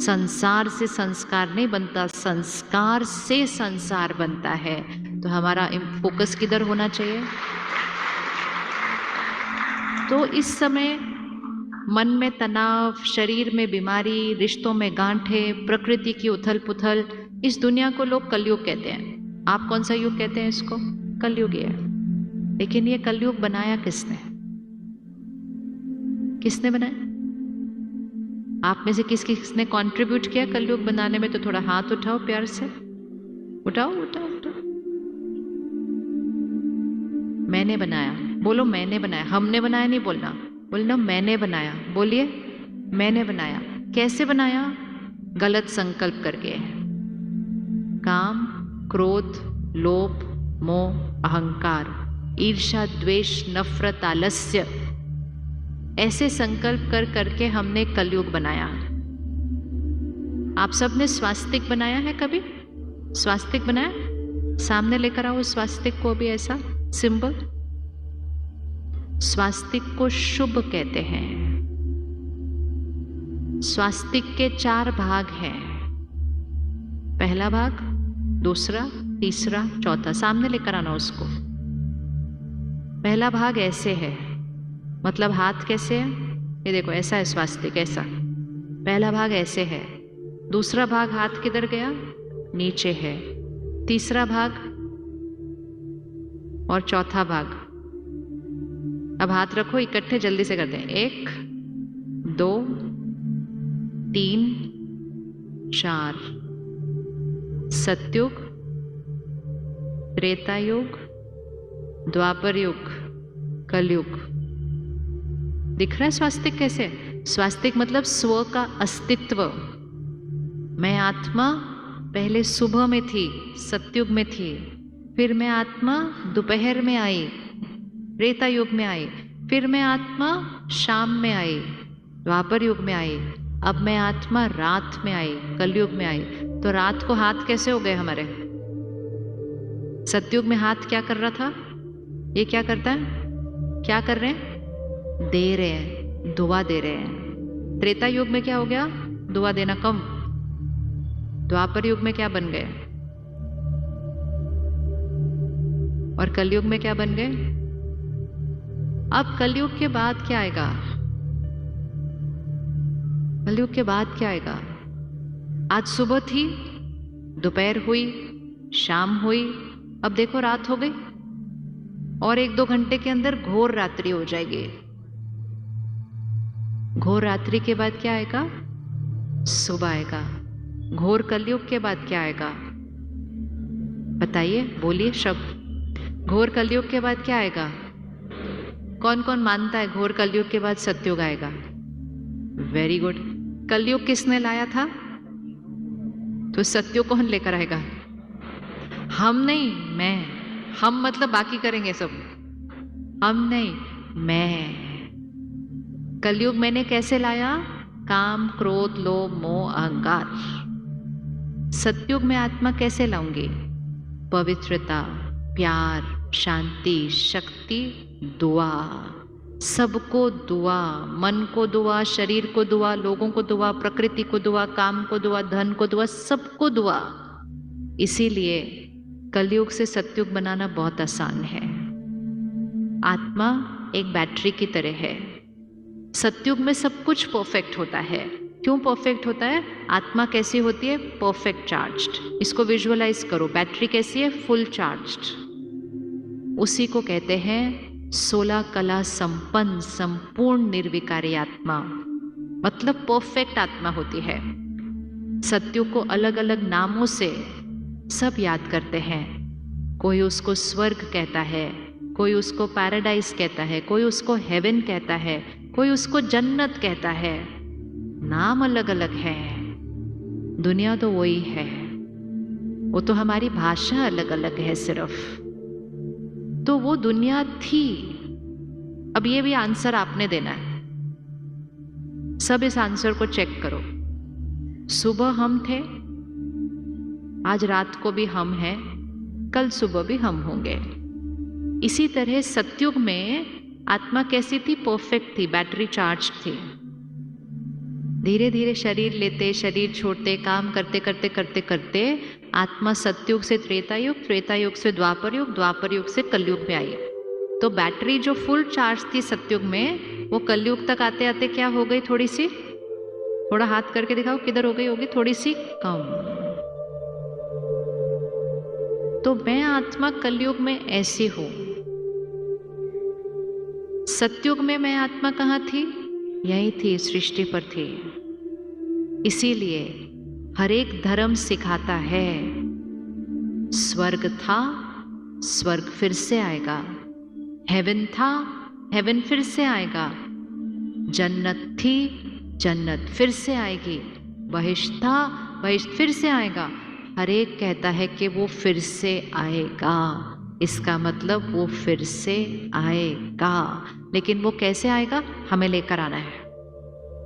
संसार से संस्कार नहीं बनता, संस्कार से संसार बनता है। तो हमारा फोकस किधर होना चाहिए? तो इस समय मन में तनाव, शरीर में बीमारी, रिश्तों में गांठें, प्रकृति की उथल पुथल, इस दुनिया को लोग कलयुग कहते हैं। आप कौन सा युग कहते हैं इसको? कलयुग है। लेकिन ये कलयुग बनाया किसने? किसने बनाया? आप में से किसने कंट्रीब्यूट किया कलयुग बनाने में? तो थोड़ा हाथ उठाओ प्यार से, उठाओ उठाओ उठाओ। मैंने बनाया, बोलो मैंने बनाया। हमने बनाया नहीं बोलना, बोलना मैंने बनाया। बोलिए मैंने बनाया। कैसे बनाया? गलत संकल्प करके। काम, क्रोध, लोभ, मोह, अहंकार, ईर्ष्या, द्वेष, नफरत, आलस्य, ऐसे संकल्प कर करके हमने कलयुग बनाया। आप सबने स्वास्तिक बनाया है कभी? स्वास्तिक बनाया? सामने लेकर आओ स्वास्तिक को भी, ऐसा सिंबल। स्वास्तिक को शुभ कहते हैं। स्वास्तिक के 4 भाग हैं। पहला भाग, दूसरा, तीसरा, चौथा। सामने लेकर आना उसको। पहला भाग ऐसे है, मतलब हाथ कैसे है? ये देखो ऐसा है स्वास्तिक, ऐसा। पहला भाग ऐसे है। दूसरा भाग हाथ किधर गया? नीचे है। तीसरा भाग और चौथा भाग। अब हाथ रखो इकट्ठे, जल्दी से करते हैं। 1 2 3 4। सतयुग, त्रेता युग, द्वापर युग, कलयुग। दिख रहा है स्वास्तिक कैसे? स्वास्तिक मतलब स्व का अस्तित्व। मैं आत्मा पहले सुबह में थी, सतयुग में थी, फिर मैं आत्मा दोपहर में आई, त्रेता युग में आई, फिर मैं आत्मा शाम में आई, द्वापर युग में आई, अब मैं आत्मा रात में आई, कलयुग में आई। तो रात को हाथ कैसे हो गए हमारे? सतयुग में हाथ क्या कर रहा था? ये क्या करता है? क्या कर रहे हैं? दे रहे हैं, दुआ दे रहे हैं। त्रेता युग में क्या हो गया? दुआ देना कम। द्वापर युग में क्या बन गए? और कलयुग में क्या बन गए? अब कलयुग के बाद क्या आएगा? कलयुग के बाद क्या आएगा? आज सुबह थी, दोपहर हुई, शाम हुई, अब देखो रात हो गई, और 1-2 घंटे के अंदर घोर रात्रि हो जाएगी। घोर रात्रि के बाद क्या आएगा? सुबह आएगा। घोर कलयुग के बाद क्या आएगा? बताइए, बोलिए शब्द। घोर कलयुग के बाद क्या आएगा? कौन कौन मानता है घोर कलयुग के बाद सतयुग आएगा? Very good. कलयुग किसने लाया था? तो सतयुग कौन लेकर आएगा? हम नहीं, मैं। हम मतलब बाकी करेंगे सब, हम नहीं, मैं। कलयुग मैंने कैसे लाया? काम, क्रोध, लोभ, मोह, अहंकार। सतयुग में आत्मा कैसे लाऊंगी? पवित्रता, प्यार, शांति, शक्ति, दुआ। सबको दुआ, मन को दुआ, शरीर को दुआ, लोगों को दुआ, प्रकृति को दुआ, काम को दुआ, धन को दुआ, सबको दुआ। इसीलिए कलयुग से सतयुग बनाना बहुत आसान है। आत्मा एक बैटरी की तरह है। सतयुग में सब कुछ परफेक्ट होता है। क्यों परफेक्ट होता है? आत्मा कैसी होती है? Perfect charged. इसको विजुअलाइज करो, बैटरी कैसी है? Full charged. उसी को कहते हैं 16 कला संपन्न, संपूर्ण निर्विकारी आत्मा, मतलब परफेक्ट आत्मा होती है। सतयुग को अलग अलग नामों से सब याद करते हैं। कोई उसको स्वर्ग कहता है, कोई उसको पैराडाइज कहता है, कोई उसको हेवन कहता है, कोई उसको जन्नत कहता है। नाम अलग अलग है, दुनिया तो वही है। वो तो हमारी भाषा अलग अलग है सिर्फ। तो वो दुनिया थी। अब ये भी आंसर आपने देना है। सब इस आंसर को चेक करो। सुबह हम थे, आज रात को भी हम हैं, कल सुबह भी हम होंगे। इसी तरह सतयुग में आत्मा कैसी थी? परफेक्ट थी, बैटरी चार्ज थी। धीरे धीरे शरीर लेते, शरीर छोड़ते, काम करते करते करते करते आत्मा सतयुग से त्रेता युग, त्रेता युग से द्वापर युग, द्वापर युग से कलयुग में आई। तो बैटरी जो फुल चार्ज थी सतयुग में, वो कलयुग तक आते आते क्या हो गई, थोड़ी सी, थोड़ा हाथ करके दिखाओ किधर हो गई होगी, थोड़ी सी कम। तो मैं आत्मा कलयुग में ऐसी हूं। सतयुग में मैं आत्मा कहाँ थी? यही थी, सृष्टि पर थी। इसीलिए हर एक धर्म सिखाता है स्वर्ग था, स्वर्ग फिर से आएगा। हेवन था, हेवन फिर से आएगा। जन्नत थी, जन्नत फिर से आएगी। बहिश्त था, बहिश्त फिर से आएगा। हर एक कहता है कि वो फिर से आएगा। इसका मतलब वो फिर से आएगा, लेकिन वो कैसे आएगा? हमें लेकर आना है,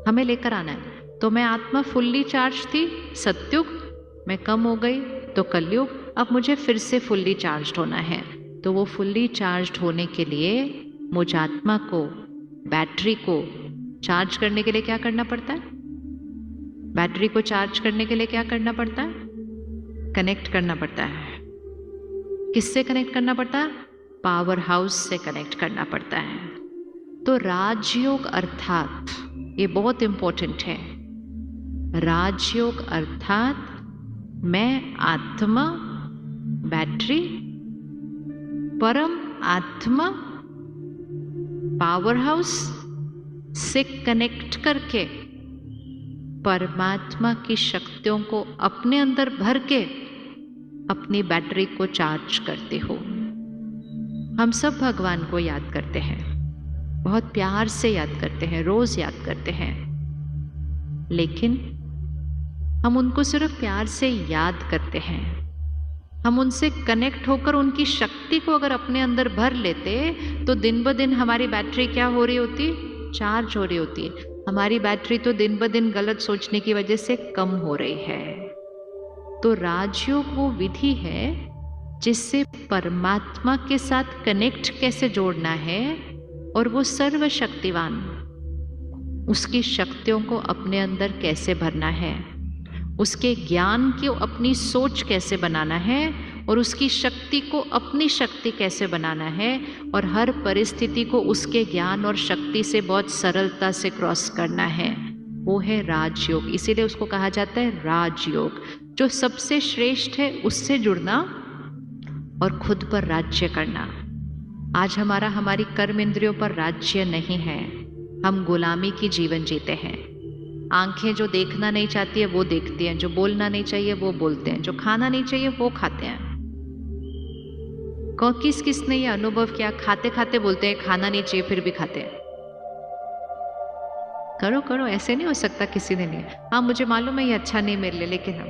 हमें लेकर आना है। तो मैं आत्मा फुल्ली चार्ज थी सतयुग, मैं कम हो गई तो कलयुग, अब मुझे फिर से फुल्ली चार्ज होना है। तो वो फुल्ली चार्ज होने के लिए मुझ आत्मा को, बैटरी को चार्ज करने के लिए क्या करना पड़ता है? बैटरी को चार्ज करने के लिए क्या करना पड़ता है? कनेक्ट करना पड़ता है। किससे कनेक्ट करना पड़ता है? पावर हाउस से कनेक्ट करना पड़ता है। तो राजयोग अर्थात, ये बहुत इंपॉर्टेंट है, राजयोग अर्थात मैं आत्मा, बैटरी, परम आत्मा, पावर हाउस से कनेक्ट करके परमात्मा की शक्तियों को अपने अंदर भर के अपनी बैटरी को चार्ज करते हो। हम सब भगवान को याद करते हैं, बहुत प्यार से याद करते हैं, रोज याद करते हैं, लेकिन हम उनको सिर्फ प्यार से याद करते हैं। हम उनसे कनेक्ट होकर उनकी शक्ति को अगर अपने अंदर भर लेते तो दिन ब दिन हमारी बैटरी क्या हो रही होती? चार्ज हो रही होती है। हमारी बैटरी तो दिन ब दिन गलत सोचने की वजह से कम हो रही है। तो राजयोग वो विधि है जिससे परमात्मा के साथ कनेक्ट कैसे जोड़ना है, और वो सर्वशक्तिवान, उसकी शक्तियों को अपने अंदर कैसे भरना है, उसके ज्ञान को अपनी सोच कैसे बनाना है, और उसकी शक्ति को अपनी शक्ति कैसे बनाना है, और हर परिस्थिति को उसके ज्ञान और शक्ति से बहुत सरलता से क्रॉस करना है, वो है राजयोग। इसीलिए उसको कहा जाता है राजयोग। जो सबसे श्रेष्ठ है उससे जुड़ना और खुद पर राज्य करना। आज हमारी कर्म इंद्रियों पर राज्य नहीं है, हम गुलामी की जीवन जीते हैं। आंखें जो देखना नहीं चाहती है वो देखती हैं, जो बोलना नहीं चाहिए वो बोलते हैं, जो खाना नहीं चाहिए वो खाते हैं। किसने ये अनुभव किया, खाते खाते बोलते हैं खाना नहीं चाहिए फिर भी खाते हैं? करो करो, ऐसे नहीं हो सकता किसी दिन। हाँ मुझे मालूम है ये अच्छा नहीं मेरे लिए, लेकिन हम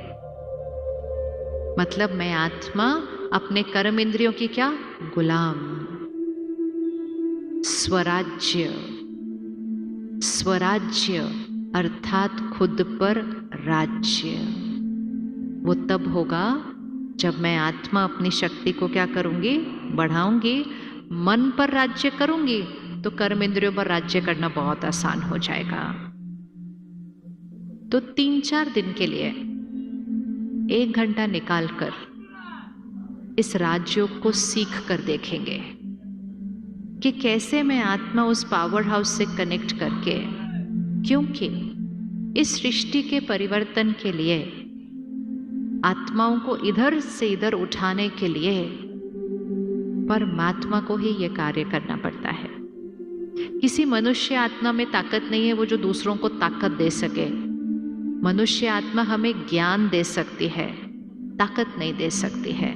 मतलब मैं आत्मा अपने कर्म इंद्रियों की क्या गुलाम। स्वराज्य, स्वराज्य अर्थात खुद पर राज्य वो तब होगा जब मैं आत्मा अपनी शक्ति को क्या करूंगी, बढ़ाऊंगी, मन पर राज्य करूंगी, तो कर्म इंद्रियों पर राज्य करना बहुत आसान हो जाएगा। तो 3-4 दिन के लिए 1 घंटा निकालकर इस राजयोग को सीख कर देखेंगे कि कैसे मैं आत्मा उस पावर हाउस से कनेक्ट करके, क्योंकि इस सृष्टि के परिवर्तन के लिए, आत्माओं को इधर से इधर उठाने के लिए परमात्मा को ही यह कार्य करना पड़ता है। किसी मनुष्य आत्मा में ताकत नहीं है वो जो दूसरों को ताकत दे सके। मनुष्य आत्मा हमें ज्ञान दे सकती है, ताकत नहीं दे सकती है।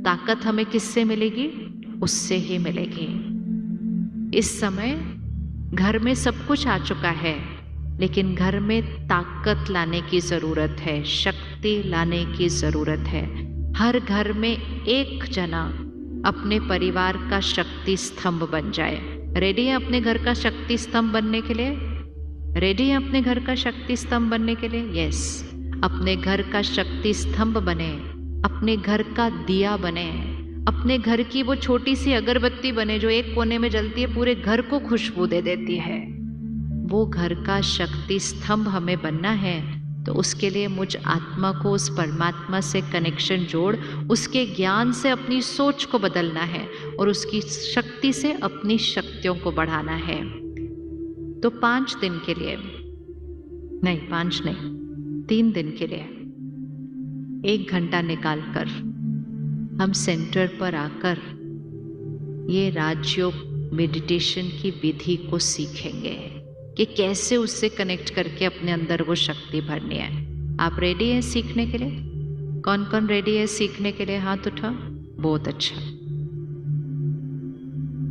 ताकत हमें किससे मिलेगी? उससे ही मिलेगी। इस समय घर में सब कुछ आ चुका है, लेकिन घर में ताकत लाने की जरूरत है, शक्ति लाने की जरूरत है। हर घर में एक जना अपने परिवार का शक्ति स्तंभ बन जाए। रेडी है अपने घर का शक्ति स्तंभ बनने के लिए? रेडी है अपने घर का शक्ति स्तंभ बनने के लिए? यस। अपने घर का शक्ति स्तंभ बने, अपने घर का दिया बने, अपने घर की वो छोटी सी अगरबत्ती बने जो एक कोने में जलती है, पूरे घर को खुशबू दे देती है। वो घर का शक्ति स्तंभ हमें बनना है, तो उसके लिए मुझ आत्मा को उस परमात्मा से कनेक्शन जोड़, उसके ज्ञान से अपनी सोच को बदलना है और उसकी शक्ति से अपनी शक्तियों को बढ़ाना है। तो 5 दिन के लिए नहीं, 5 नहीं, 3 दिन के लिए 1 घंटा निकाल कर हम सेंटर पर आकर ये राजयोग मेडिटेशन की विधि को सीखेंगे कि कैसे उससे कनेक्ट करके अपने अंदर वो शक्ति भरनी है। आप रेडी हैं सीखने के लिए? कौन कौन रेडी है सीखने के लिए? हाथ उठाओ। बहुत अच्छा।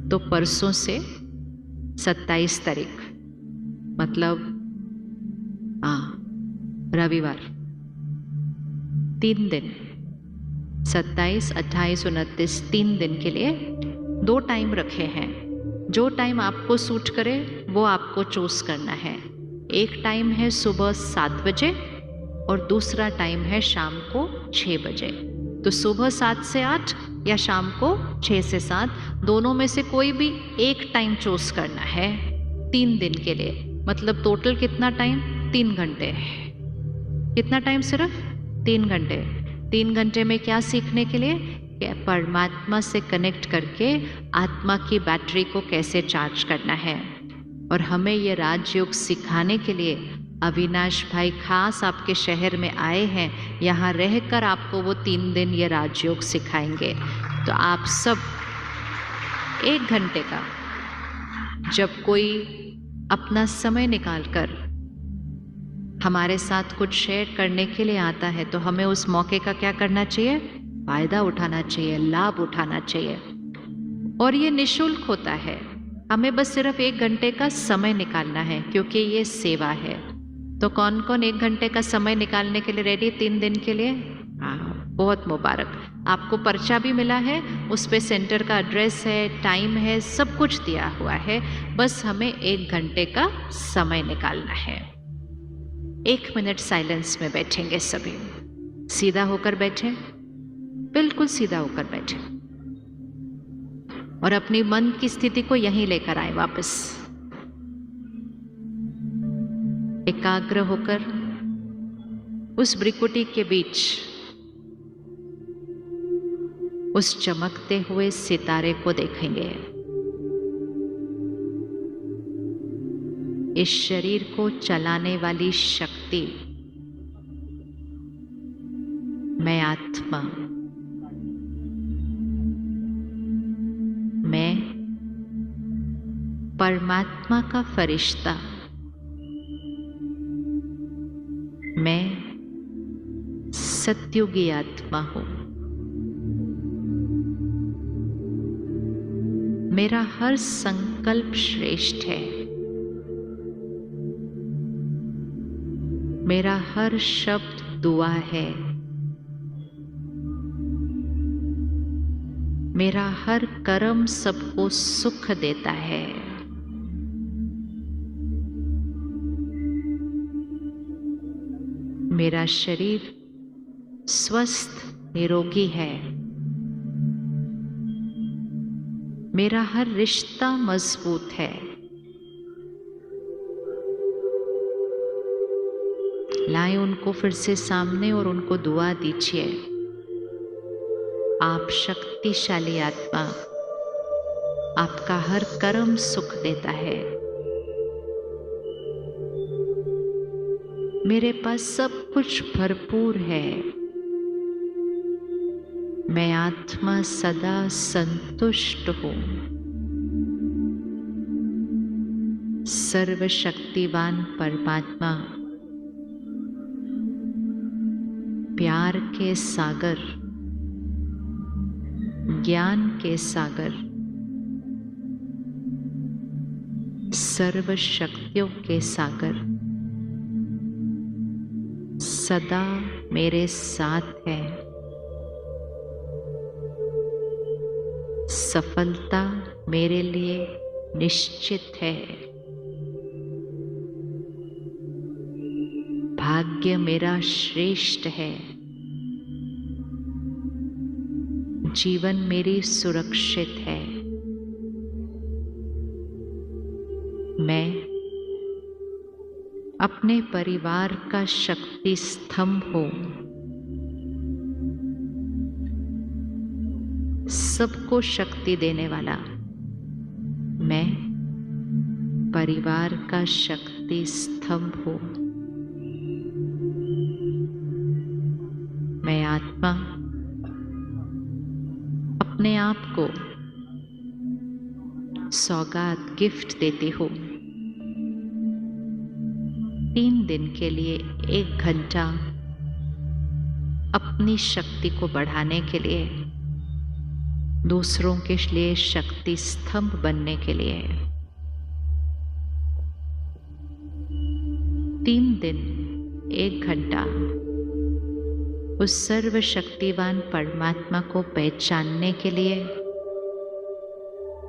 तो परसों से 27 तारीख मतलब रविवार, 3 दिन, 27, 28, 29, 3 दिन के लिए 2 टाइम रखे हैं। जो टाइम आपको सूट करे वो आपको चूज करना है। एक टाइम है सुबह 7 बजे और दूसरा टाइम है शाम को 6 बजे। तो सुबह 7 से 8 या शाम को 6 से 7, दोनों में से कोई भी एक टाइम चूज करना है 3 दिन के लिए। मतलब टोटल कितना टाइम? 3 घंटे। कितना टाइम? सिर्फ 3 घंटे। 3 घंटे में क्या सीखने के लिए? परमात्मा से कनेक्ट करके आत्मा की बैटरी को कैसे चार्ज करना है। और हमें ये राजयोग सिखाने के लिए अविनाश भाई खास आपके शहर में आए हैं। यहाँ रहकर आपको वो 3 दिन ये राजयोग सिखाएंगे। तो आप सब 1 घंटे का जब कोई अपना समय निकालकर हमारे साथ कुछ शेयर करने के लिए आता है, तो हमें उस मौके का क्या करना चाहिए? फायदा उठाना चाहिए, लाभ उठाना चाहिए। और ये निशुल्क होता है। हमें बस सिर्फ 1 घंटे का समय निकालना है, क्योंकि ये सेवा है। तो कौन कौन 1 घंटे का समय निकालने के लिए रेडी 3 दिन के लिए? बहुत मुबारक। आपको पर्चा भी मिला है, उस पे सेंटर का एड्रेस है, टाइम है, सब कुछ दिया हुआ है। बस हमें 1 घंटे का समय निकालना है। 1 मिनट साइलेंस में बैठेंगे सभी। सीधा होकर बैठे, बिल्कुल सीधा होकर बैठे और अपनी मन की स्थिति को यहीं लेकर आए वापस। एकाग्र होकर उस भ्रिकुटी के बीच उस चमकते हुए सितारे को देखेंगे। इस शरीर को चलाने वाली शक्ति, मैं आत्मा, मैं परमात्मा का फरिश्ता, मैं सत्युगी आत्मा हूं। मेरा हर संकल्प श्रेष्ठ है। मेरा हर शब्द दुआ है। मेरा हर कर्म सबको सुख देता है। मेरा शरीर स्वस्थ निरोगी है। मेरा हर रिश्ता मजबूत है। लाएं उनको फिर से सामने और उनको दुआ दीजिए। आप शक्तिशाली आत्मा, आपका हर कर्म सुख देता है। मेरे पास सब कुछ भरपूर है। मैं आत्मा सदा संतुष्ट हूं। सर्वशक्तिवान परमात्मा प्यार के सागर, ज्ञान के सागर, सर्व शक्तियों के सागर सदा मेरे साथ है। सफलता मेरे लिए निश्चित है। भाग्य मेरा श्रेष्ठ है। जीवन मेरी सुरक्षित है। मैं अपने परिवार का शक्ति स्तंभ हो, सबको शक्ति देने वाला। मैं परिवार का शक्ति स्तंभ हूं। मैं आत्मा अपने आप को सौगात गिफ्ट देती हूँ। 3 दिन के लिए 1 घंटा अपनी शक्ति को बढ़ाने के लिए, दूसरों के लिए शक्ति स्तंभ बनने के लिए 3 दिन 1 घंटा उस सर्वशक्तिवान परमात्मा को पहचानने के लिए,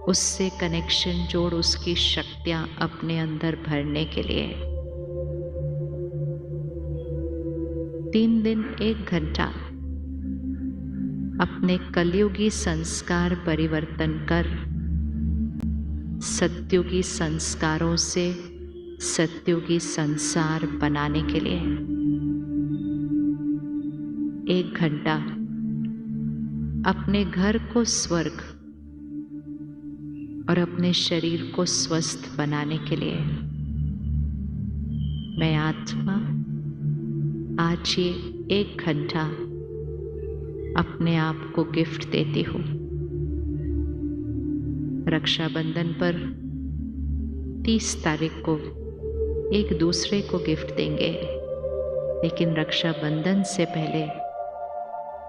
उससे कनेक्शन जोड़ उसकी शक्तियां अपने अंदर भरने के लिए 3 दिन 1 घंटा अपने कलयुगी संस्कार परिवर्तन कर सत्युगी संस्कारों से सत्युगी संसार बनाने के लिए 1 घंटा अपने घर को स्वर्ग और अपने शरीर को स्वस्थ बनाने के लिए मैं आत्मा आज ये 1 घंटा अपने आप को गिफ्ट देती हूँ। रक्षाबंधन पर 30 तारीख को एक दूसरे को गिफ्ट देंगे, लेकिन रक्षाबंधन से पहले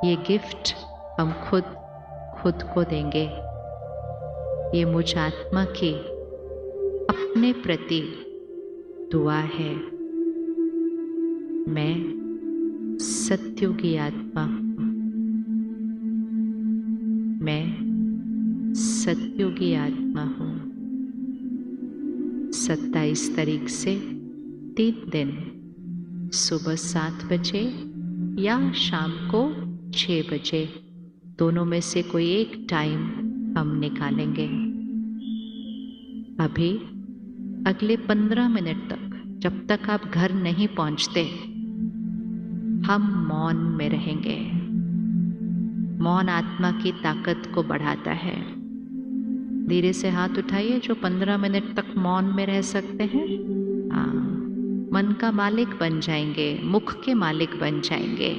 ये गिफ्ट हम खुद को देंगे। ये मुझ आत्मा की अपने प्रति दुआ है। मैं सत्युगी आत्मा हूँ। मैं सत्युगी आत्मा हूँ। 27 तारीख से 3 दिन सुबह 7 बजे या शाम को 6 बजे, दोनों में से कोई एक टाइम हम निकालेंगे। अभी अगले 15 मिनट तक, जब तक आप घर नहीं पहुंचते, हम मौन में रहेंगे। मौन आत्मा की ताकत को बढ़ाता है। धीरे से हाथ उठाइए जो 15 मिनट तक मौन में रह सकते हैं। हाँ, मन का मालिक बन जाएंगे, मुख के मालिक बन जाएंगे।